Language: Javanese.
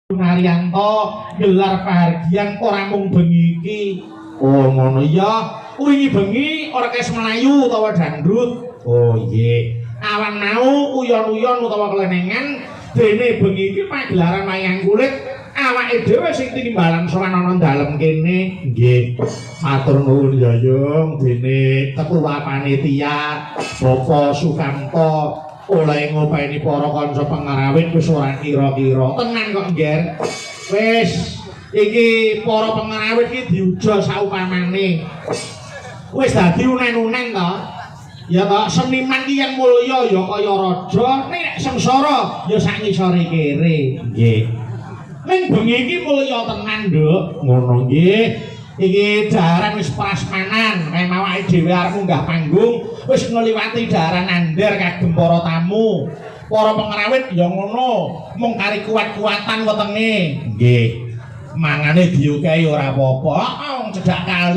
Naryanto gelar pahargyan ora mung bengi iki. Oh ngono ya. Wingi bengi ora kes melayu utawa dangdut. Oh nggih. Awan mau uyon-uyon utawa kelenengan dene bengi iki pagelaran wayang kulit awake dhewe sing timbalan sowan ana dalem kene. Nggih. Matur nuwun ya Yung dene ketua panitia Bapak Sukamto oleh ngopeni para kanca pengarawit wis ora kira-kira tenan kok Ngger. Wis iki para pengarawit iki diuja saupamane. Wis dadi unen-unen to. Ya kok seniman ki yang mulya ya kaya raja, nek sengsara ya sak ngisore kere. Nggih. Ning bengi iki mulya tenan, Nduk. Ngono nggih. Iki daharan wis prasmanan, kaya awake dhewe arep munggah panggung, wis ngliwati daharan andher kagem para tamu. Para pengarawit ya ngono, mung kari kuat-kuatan wetenge. Nggih. Mangane diukehi ora apa-apa, wong cedhak kali.